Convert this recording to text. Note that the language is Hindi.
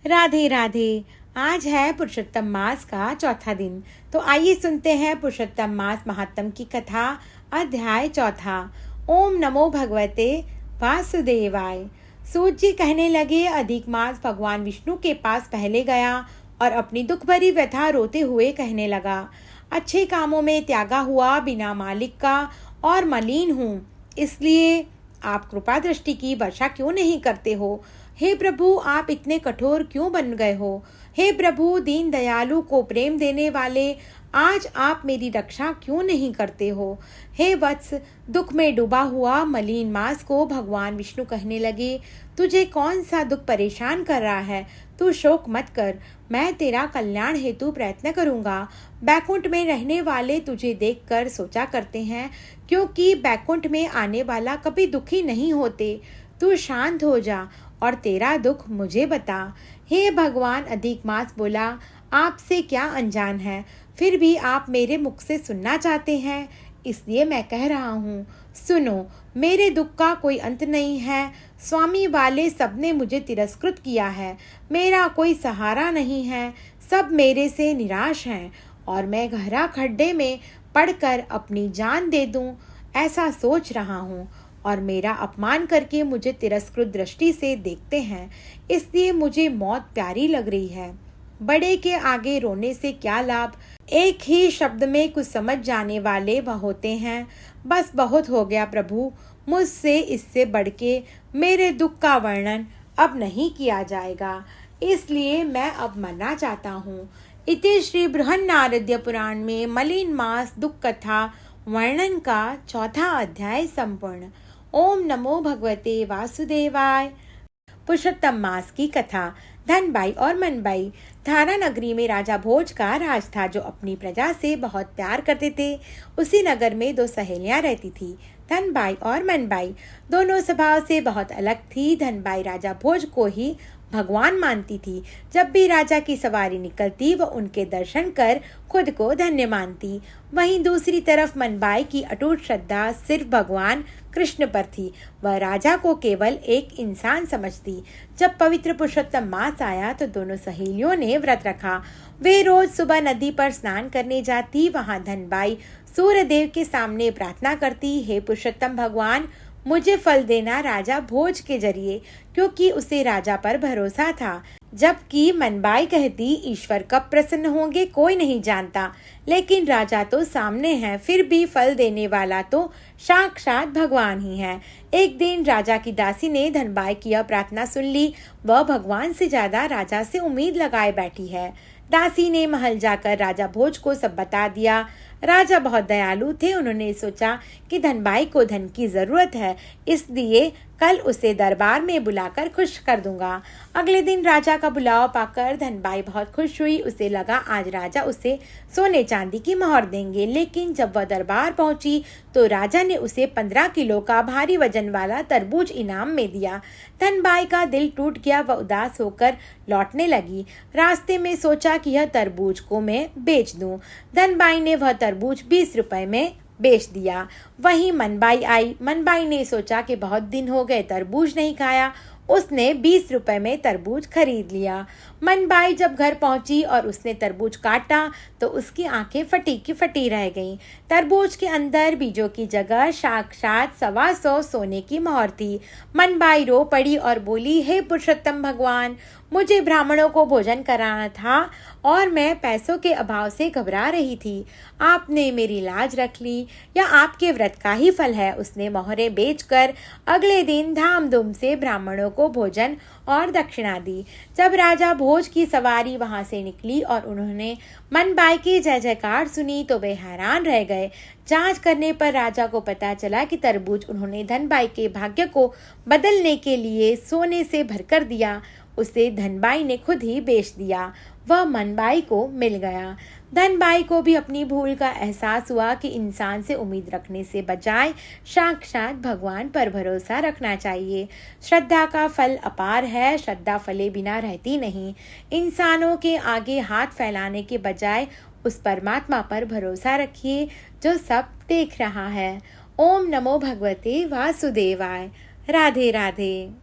राधे राधे। आज है पुरुषोत्तम मास का चौथा दिन। तो आइए सुनते हैं पुरुषोत्तम मास महात्म की कथा। अध्याय चौथा। ओम नमो भगवते वासुदेवाय। सूत जी कहने लगे, अधिक मास भगवान विष्णु के पास पहले गया और अपनी दुख भरी व्यथा रोते हुए कहने लगा, अच्छे कामों में त्यागा हुआ बिना मालिक का और मलिन हूँ, इसलिए आप कृपा दृष्टि की वर्षा क्यों नहीं करते हो? हे प्रभु, आप इतने कठोर क्यों बन गए हो? हे प्रभु, दीन दयालु को प्रेम देने वाले, आज आप मेरी रक्षा क्यों नहीं करते हो? हे वत्स, दुख में डूबा हुआ मलिन मास को भगवान विष्णु कहने लगे, तुझे कौन सा दुख परेशान कर रहा है? तू शोक मत कर, मैं तेरा कल्याण हेतु प्रयत्न करूंगा। बैकुंठ में रहने वाले तुझे देखकर सोचा करते हैं, क्योंकि बैकुंठ में आने वाला कभी दुखी नहीं होते। तू शांत हो जा और तेरा दुख मुझे बता। हे भगवान, अधिक मास बोला, आपसे क्या अनजान है, फिर भी आप मेरे मुख से सुनना चाहते हैं, इसलिए मैं कह रहा हूँ। सुनो, मेरे दुख का कोई अंत नहीं है। स्वामी वाले सबने मुझे तिरस्कृत किया है, मेरा कोई सहारा नहीं है, सब मेरे से निराश हैं और मैं गहरा खड्डे में पड़कर अपनी जान दे दूं, ऐसा सोच रहा हूँ। और मेरा अपमान करके मुझे तिरस्कृत दृष्टि से देखते हैं, इसलिए मुझे मौत प्यारी लग रही है। बड़े के आगे रोने से क्या लाभ? एक ही शब्द में कुछ समझ जाने वाले वह होते हैं। बस बहुत हो गया प्रभु, मुझसे इससे बढ़ के मेरे दुख का वर्णन अब नहीं किया जाएगा, इसलिए मैं अब मरना चाहता हूँ। इति श्री बृहन्नारद पुराण में मलिन मास दुख कथा वर्णन का चौथा अध्याय संपूर्ण। ओम नमो भगवते वासुदेवाय। पुरुषोत्तम मास की कथा। धनबाई और मनबाई। धारा नगरी में राजा भोज का राज था, जो अपनी प्रजा से बहुत प्यार करते थे। उसी नगर में दो सहेलियां रहती थी, धनबाई और मनबाई। दोनों स्वभाव से बहुत अलग थी। धनबाई राजा भोज को ही भगवान मानती थी। जब भी राजा की सवारी निकलती, वह उनके दर्शन कर खुद को धन्य मानती। वहीं दूसरी तरफ मनबाई की अटूट श्रद्धा सिर्फ भगवान कृष्ण पर थी। वह राजा को केवल एक इंसान समझती। जब पवित्र पुरुषोत्तम मास आया तो दोनों सहेलियों ने व्रत रखा। वे रोज सुबह नदी पर स्नान करने जाती। वहां धनबाई सूर्य देव के सामने प्रार्थना करती, हे पुरुषोत्तम भगवान, मुझे फल देना राजा भोज के जरिए, क्योंकि उसे राजा पर भरोसा था। जबकि मनबाई कहती, ईश्वर कब प्रसन्न होंगे कोई नहीं जानता, लेकिन राजा तो सामने है, फिर भी फल देने वाला तो साक्षात भगवान ही है। एक दिन राजा की दासी ने धनबाई की यह प्रार्थना सुन ली। वह भगवान से ज्यादा राजा से उम्मीद लगाए बैठी है। दासी ने महल जाकर राजा भोज को सब बता दिया। राजा बहुत दयालु थे। उन्होंने सोचा कि धनबाई को धन की जरूरत है, इसलिए कल उसे दरबार में बुलाकर खुश कर दूंगा। अगले दिन राजा का बुलावा पाकर धनबाई बहुत खुश हुई। उसे लगा आज राजा उसे सोने चांदी की मोहर देंगे, लेकिन जब वह दरबार पहुंची तो राजा ने उसे 15 किलो का भारी वजन वाला तरबूज इनाम में दिया। धनबाई का दिल टूट गया। वह उदास होकर लौटने लगी। रास्ते में सोचा कि यह तरबूज को मैं बेच दूं। धनबाई ने वह तरबूज 20 रुपए में बेच दिया। वहीं मनबाई आई। मनबाई ने सोचा कि बहुत दिन हो गए तरबूज नहीं खाया। उसने 20 रुपए में तरबूज खरीद लिया। मनबाई जब घर पहुंची और उसने तरबूज काटा तो उसकी आंखें फटी की फटी रह गईं। तरबूज के अंदर बीजों की जगह साक्षात 125 सोने की मोहर थी। मनबाई रो पड़ी और बोली, हे पुरुषोत्तम भगवान, मुझे ब्राह्मणों को भोजन कराना था और मैं पैसों के अभाव से घबरा रही थी। आपने मेरी लाज रख ली, या आपके व्रत का ही फल है। उसने मोहरें बेचकर अगले दिन धामधूम से ब्राह्मणों को भोजन और दक्षिणा दी। जब राजा भोज की सवारी वहां से निकली और उन्होंने मनबाई की जय जयकार सुनी तो वे हैरान रह गए। जांच करने पर राजा को पता चला कि तरबूज उन्होंने धनबाई के भाग्य को बदलने के लिए सोने से भरकर दिया। उसे धनबाई ने खुद ही बेच दिया। वह मनबाई को मिल गया। धनबाई को भी अपनी भूल का एहसास हुआ कि इंसान से उम्मीद रखने से बजाय साक्षात भगवान पर भरोसा रखना चाहिए। श्रद्धा का फल अपार है, श्रद्धा फले बिना रहती नहीं। इंसानों के आगे हाथ फैलाने के बजाय उस परमात्मा पर भरोसा रखिए जो सब देख रहा है। ओम नमो भगवते वासुदेवाय। राधे राधे।